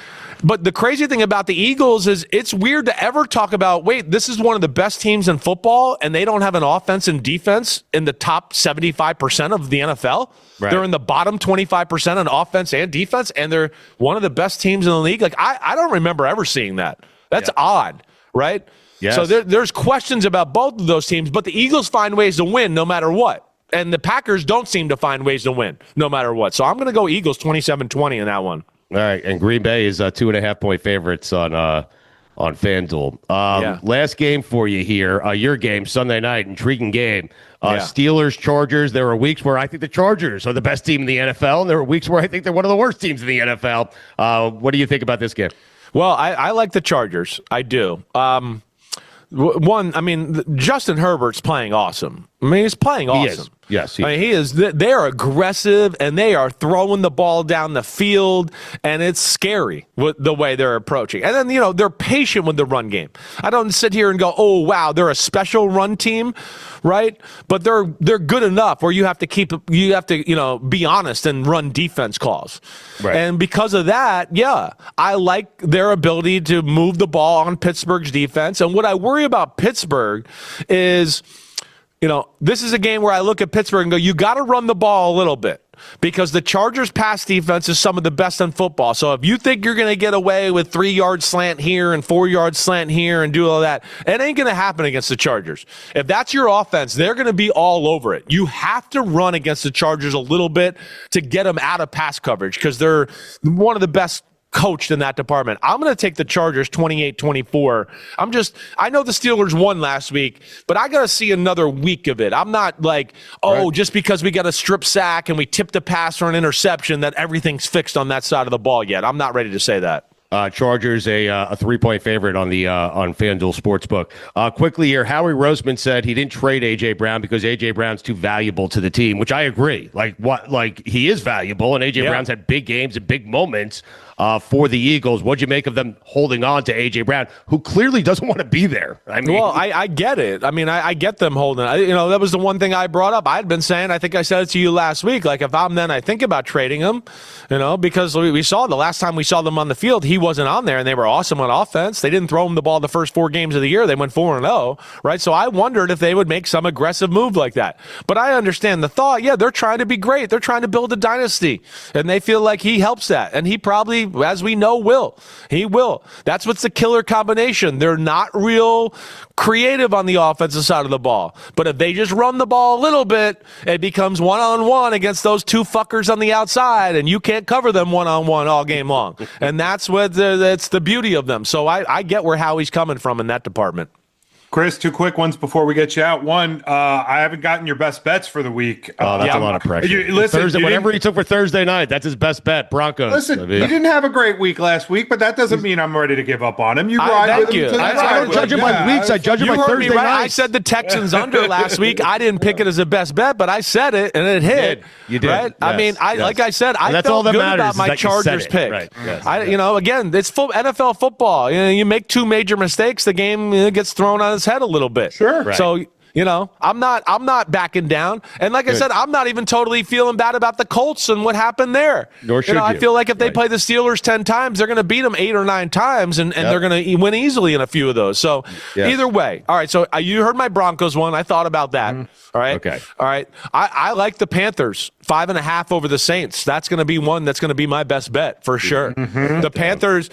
[SPEAKER 2] But the crazy thing about the Eagles is it's weird to ever talk about, wait, this is one of the best teams in football, and they don't have an offense and defense in the top 75% of the NFL. Right. They're in the bottom 25% on offense and defense, and they're one of the best teams in the league. Like, I don't remember ever seeing that. That's odd, right? Yes. So there's questions about both of those teams, but the Eagles find ways to win no matter what. And the Packers don't seem to find ways to win no matter what. So I'm going to go Eagles 27-20 in that one.
[SPEAKER 1] All right, and Green Bay is 2.5-point favorites on FanDuel. Last game for you here, your game, Sunday night, intriguing game. Steelers, Chargers. There are weeks where I think the Chargers are the best team in the NFL, and there are weeks where I think they're one of the worst teams in the NFL. What do you think about this game?
[SPEAKER 2] Well, I like the Chargers. I do. Justin Herbert's playing awesome. I mean, he's playing awesome.
[SPEAKER 1] He is. Yes,
[SPEAKER 2] he is. They're aggressive, and they are throwing the ball down the field, and it's scary with the way they're approaching. And then, they're patient with the run game. I don't sit here and go, oh, wow, they're a special run team, right? But they're good enough where you have to be honest and run defense calls. Right. And because of that, I like their ability to move the ball on Pittsburgh's defense. And what I worry about Pittsburgh is, this is a game where I look at Pittsburgh and go, you got to run the ball a little bit because the Chargers' pass defense is some of the best in football. So if you think you're going to get away with 3-yard slant here and 4-yard slant here and do all that, it ain't going to happen against the Chargers. If that's your offense, they're going to be all over it. You have to run against the Chargers a little bit to get them out of pass coverage because they're one of the best coached in that department. I'm going to take the Chargers 28-24. I know the Steelers won last week, but I got to see another week of it. I'm not like, just because we got a strip sack and we tipped a pass or an interception that everything's fixed on that side of the ball yet. I'm not ready to say that.
[SPEAKER 1] Chargers a 3-point favorite on FanDuel Sportsbook. Quickly here, Howie Roseman said he didn't trade A.J. Brown because A.J. Brown's too valuable to the team, which I agree. Like he is valuable, and A.J. Brown's had big games and big moments for the Eagles. What'd you make of them holding on to A.J. Brown, who clearly doesn't want to be there?
[SPEAKER 2] I get it. I mean, I get them holding. That was the one thing I brought up. I had been saying, I think I said it to you last week, like if I'm then I think about trading him, because we saw the last time we saw them on the field, he wasn't on there, and they were awesome on offense. They didn't throw him the ball the first 4 games of the year. They went 4-0, right? So I wondered if they would make some aggressive move like that. But I understand the thought. Yeah, they're trying to be great. They're trying to build a dynasty, and they feel like he helps that. And he probably, as we know, will. He will. That's what's the killer combination. They're not real creative on the offensive side of the ball. But if they just run the ball a little bit, it becomes one-on-one against those 2 fuckers on the outside, and you can't cover them one-on-one all game long. And that's what that's the beauty of them. So I get where Howie's coming from in that department.
[SPEAKER 3] Chris, 2 quick ones before we get you out. One, I haven't gotten your best bets for the week.
[SPEAKER 1] That's a lot of pressure. Whatever he took for Thursday night, that's his best bet. Broncos.
[SPEAKER 3] Listen, you didn't have a great week last week, but that doesn't mean I'm ready to give up on him. You ride with him.
[SPEAKER 1] I don't judge him by weeks. I judge him by Thursday night.
[SPEAKER 2] I said the Texans under last week. I didn't pick it as a best bet, but I said it, and it hit.
[SPEAKER 1] You did.
[SPEAKER 2] Right? Yes, I mean, like I said, I felt good about my Chargers pick. Right. Yes. Again, it's NFL football. You make 2 major mistakes, the game gets thrown on its head a little bit.
[SPEAKER 3] Sure.
[SPEAKER 1] Right.
[SPEAKER 2] So, I'm not backing down. And like I said, I'm not even totally feeling bad about the Colts and what happened there.
[SPEAKER 1] Nor should you.
[SPEAKER 2] I feel like if they play the Steelers 10 times, they're going to beat them 8 or 9 times, and they're going to win easily in a few of those. So either way. All right, so you heard my Broncos one. I thought about that. All right.
[SPEAKER 1] Okay.
[SPEAKER 2] All right. I like the Panthers 5.5 over the Saints. That's going to be one that's going to be my best bet for sure. Mm-hmm. The Panthers,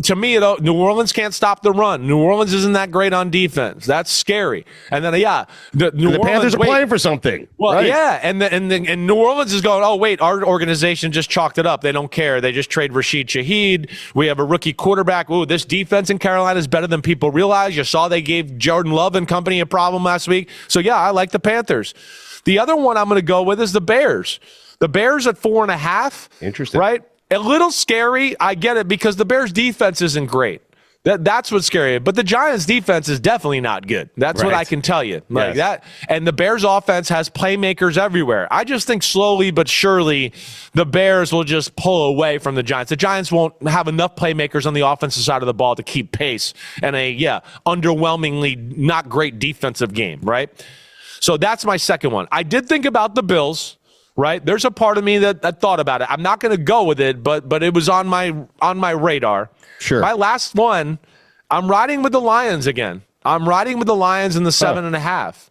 [SPEAKER 2] to me, New Orleans can't stop the run. New Orleans isn't that great on defense. That's scary. And then
[SPEAKER 1] the Panthers are playing for something.
[SPEAKER 2] Well,
[SPEAKER 1] right.
[SPEAKER 2] yeah, and New Orleans is going, oh wait, our organization just chalked it up. They don't care. They just trade Rashid Shaheed. We have a rookie quarterback. Ooh, this defense in Carolina is better than people realize. You saw they gave Jordan Love and company a problem last week. So yeah, I like the Panthers. The other one I'm going to go with is the Bears. The Bears at 4.5.
[SPEAKER 1] Interesting.
[SPEAKER 2] Right? A little scary. I get it because the Bears defense isn't great. That's what's scary. But the Giants defense is definitely not good. That's what I can tell you. Like that. And the Bears offense has playmakers everywhere. I just think slowly but surely the Bears will just pull away from the Giants. The Giants won't have enough playmakers on the offensive side of the ball to keep pace and underwhelmingly not great defensive game, right? So that's my second one. I did think about the Bills, right? There's a part of me that thought about it. I'm not going to go with it, but it was on my radar.
[SPEAKER 1] Sure.
[SPEAKER 2] My last one, I'm riding with the Lions again. I'm riding with the Lions in the 7.5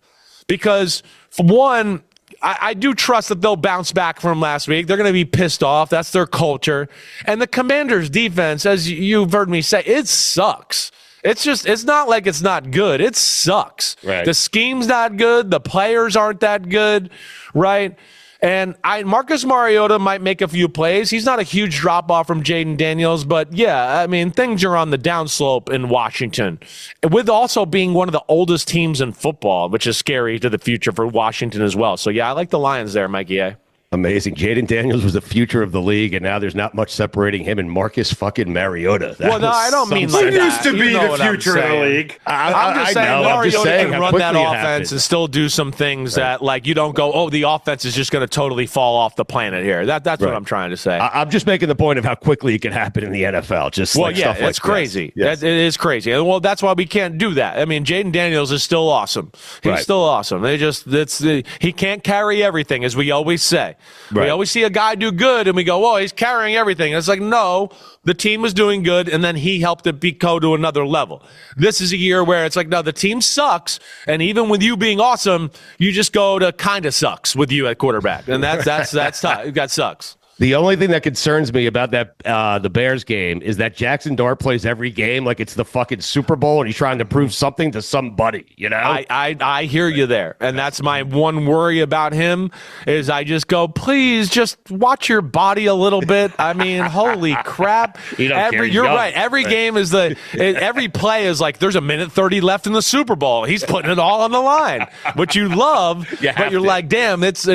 [SPEAKER 2] because, for one, I do trust that they'll bounce back from last week. They're going to be pissed off. That's their culture. And the Commanders' defense, as you've heard me say, it sucks. It's not like it's not good. It sucks.
[SPEAKER 1] Right.
[SPEAKER 2] The scheme's not good. The players aren't that good, right? And Marcus Mariota might make a few plays. He's not a huge drop-off from Jaden Daniels, but yeah, I mean, things are on the downslope in Washington, with also being one of the oldest teams in football, which is scary to the future for Washington as well. So yeah, I like the Lions there, Mikey A.
[SPEAKER 1] Amazing. Jaden Daniels was the future of the league, and now there's not much separating him and Marcus fucking Mariota.
[SPEAKER 2] I don't mean like that.
[SPEAKER 3] He used to be the future of the league.
[SPEAKER 2] I'm just saying Mariota can run that offense and still do some things that, like, you don't go, oh, the offense is just going to totally fall off the planet here. That's what I'm trying to say.
[SPEAKER 1] I'm just making the point of how quickly it can happen in the NFL.
[SPEAKER 2] It's crazy. Yes. It is crazy. And, well, that's why we can't do that. I mean, Jaden Daniels is still awesome. He's still awesome. He can't carry everything, as we always say. Right. We always see a guy do good, and we go, "Whoa, he's carrying everything." And it's like, no, the team was doing good, and then he helped it go to another level. This is a year where it's like, no, the team sucks, and even with you being awesome, you just go to kind of sucks with you at quarterback, and that's tough. That sucks.
[SPEAKER 1] The only thing that concerns me about that the Bears game is that Jackson Dart plays every game like it's the fucking Super Bowl, and he's trying to prove something to somebody. You know,
[SPEAKER 2] I hear you there, and that's my one worry about him is I just go, please just watch your body a little bit. I mean, holy crap! You're right. Every game is every play is like there's a minute 30 left in the Super Bowl. He's putting it all on the line, which you love, but you're like, damn, that's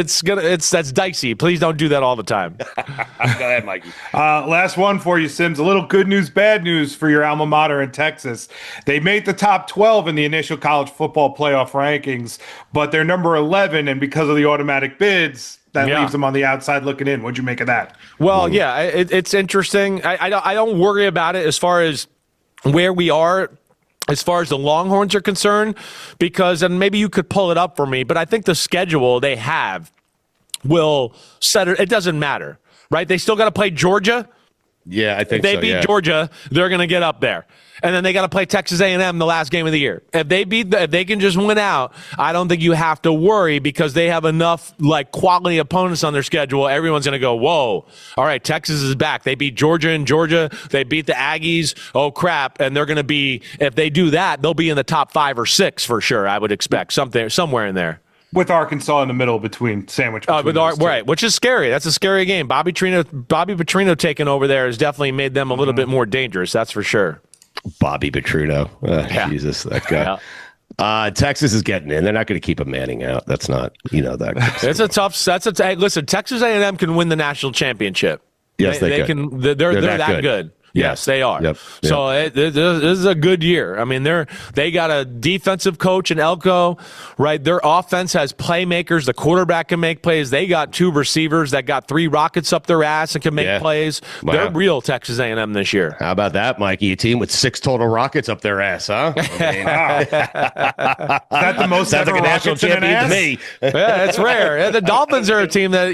[SPEAKER 2] dicey. Please don't do that all the time.
[SPEAKER 1] Go ahead, Mikey.
[SPEAKER 3] Last one for you, Sims. A little good news, bad news for your alma mater in Texas. They made the top 12 in the initial college football playoff rankings, but they're number 11, and because of the automatic bids, that leaves them on the outside looking in. What'd you make of that?
[SPEAKER 2] Well, it's interesting. I don't worry about it as far as where we are as far as the Longhorns are concerned, because, and maybe you could pull it up for me, but I think the schedule they have will set it. It doesn't matter. Right? They still got to play Georgia.
[SPEAKER 1] Yeah, I think
[SPEAKER 2] if they beat Georgia, they're going to get up there. And then they got to play Texas A&M the last game of the year. If they can just win out, I don't think you have to worry because they have enough like quality opponents on their schedule. Everyone's going to go, whoa, all right, Texas is back. They beat Georgia in Georgia. They beat the Aggies. Oh, crap. And they're going to be, if they do that, they'll be in the top 5 or 6 for sure, I would expect, somewhere in there.
[SPEAKER 3] With Arkansas in the middle sandwich.
[SPEAKER 2] Right, which is scary. That's a scary game. Bobby Petrino taking over there has definitely made them a little bit more dangerous. That's for sure.
[SPEAKER 1] Bobby Petrino. Jesus, that guy. Yeah. Texas is getting in. They're not going to keep a Manning out. That's not, that.
[SPEAKER 2] It's a tough. Listen, Texas A&M can win the national championship.
[SPEAKER 1] Yes, they
[SPEAKER 2] can. They're that good. Yes, they are.
[SPEAKER 1] Yep.
[SPEAKER 2] So this is a good year. I mean, they got a defensive coach in Elko, right? Their offense has playmakers. The quarterback can make plays. They got 2 receivers that got 3 rockets up their ass and can make plays. Wow. They're real Texas A&M this year.
[SPEAKER 1] How about that, Mikey? A team with 6 total rockets up their ass, huh? I mean,
[SPEAKER 3] is that the most
[SPEAKER 1] sounds
[SPEAKER 3] ever
[SPEAKER 1] like a national champion to me.
[SPEAKER 2] Yeah, it's rare. The Dolphins are a team that,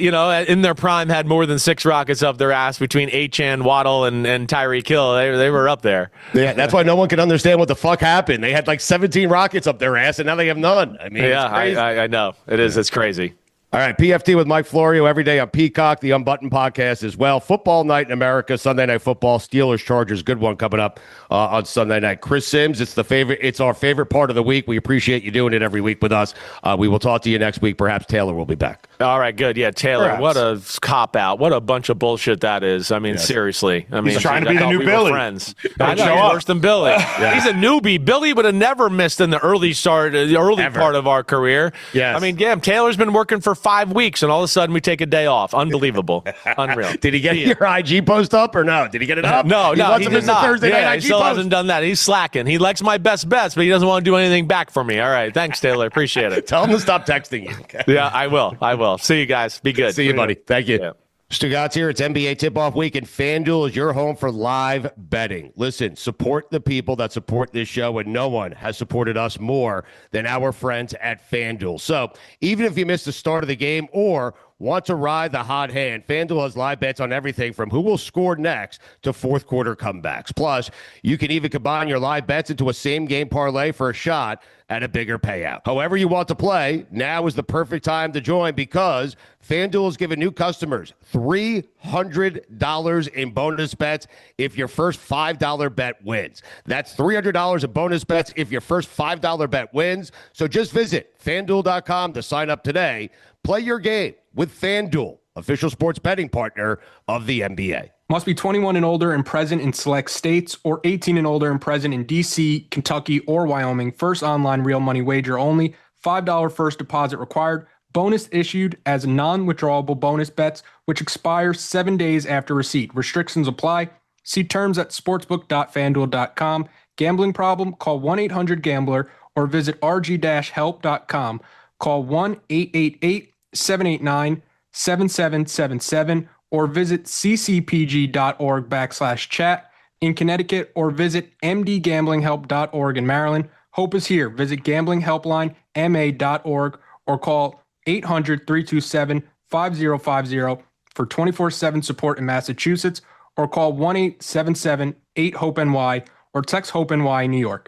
[SPEAKER 2] in their prime had more than 6 rockets up their ass between Achane, Waddle, and Tyreek Hill. They were up there.
[SPEAKER 1] Yeah, that's why no one can understand what the fuck happened. They had like 17 rockets up their ass, and now they have none. I mean,
[SPEAKER 2] I know. It is. It's crazy.
[SPEAKER 1] All right, PFT with Mike Florio every day on Peacock, the Unbuttoned podcast as well. Football night in America, Sunday Night Football, Steelers, Chargers, good one coming up on Sunday night. Chris Sims, it's our favorite part of the week. We appreciate you doing it every week with us. We will talk to you next week. Perhaps Taylor will be back.
[SPEAKER 2] All right, good. Yeah, Taylor, perhaps. What a cop-out. What a bunch of bullshit that is. I mean, seriously. I mean,
[SPEAKER 3] he's trying to be the new Billy.
[SPEAKER 2] Friends. I know, he's worse than Billy. He's a newbie. Billy would have never missed in the early part of our career.
[SPEAKER 1] Yes.
[SPEAKER 2] I mean, damn, Taylor's been working for 5 weeks, and all of a sudden we take a day off. Unbelievable. Unreal.
[SPEAKER 1] Did he get your IG post up or no? Did he get it up?
[SPEAKER 2] No, he did not.
[SPEAKER 1] Thursday night
[SPEAKER 2] he
[SPEAKER 1] IG
[SPEAKER 2] still
[SPEAKER 1] post.
[SPEAKER 2] hasn't done that. He's slacking. He likes my best bets, but he doesn't want to do anything back for me. All right. Thanks, Taylor. Appreciate it.
[SPEAKER 1] Tell him to stop texting you. Okay?
[SPEAKER 2] Yeah, I will. See you guys. Be good.
[SPEAKER 1] See you, buddy. Thank you. Yeah. Stugatz here. It's NBA tip-off week, and FanDuel is your home for live betting. Listen, support the people that support this show, and no one has supported us more than our friends at FanDuel. So even if you missed the start of the game or want to ride the hot hand, FanDuel has live bets on everything from who will score next to fourth quarter comebacks. Plus, you can even combine your live bets into a same-game parlay for a shot at a bigger payout. However you want to play, now is the perfect time to join because FanDuel has given new customers $300 in bonus bets if your first $5 bet wins. That's $300 in bonus bets if your first $5 bet wins. So just visit FanDuel.com to sign up today. Play your game with FanDuel, official sports betting partner of the NBA.
[SPEAKER 4] Must be 21 and older and present in select states, or 18 and older and present in D.C., Kentucky, or Wyoming. First online real money wager only. $5 first deposit required. Bonus issued as non-withdrawable bonus bets, which expire 7 days after receipt. Restrictions apply. See terms at sportsbook.fanduel.com. Gambling problem? Call 1-800-GAMBLER or visit rg-help.com. Call 1-888-789-7777 or visit ccpg.org/chat in Connecticut or visit mdgamblinghelp.org in Maryland. Hope is here. Visit gamblinghelplinema.org or call 800-327-5050 for 24/7 support in Massachusetts, or call 1-877-8-HOPE-NY or text HOPE-NY in New York.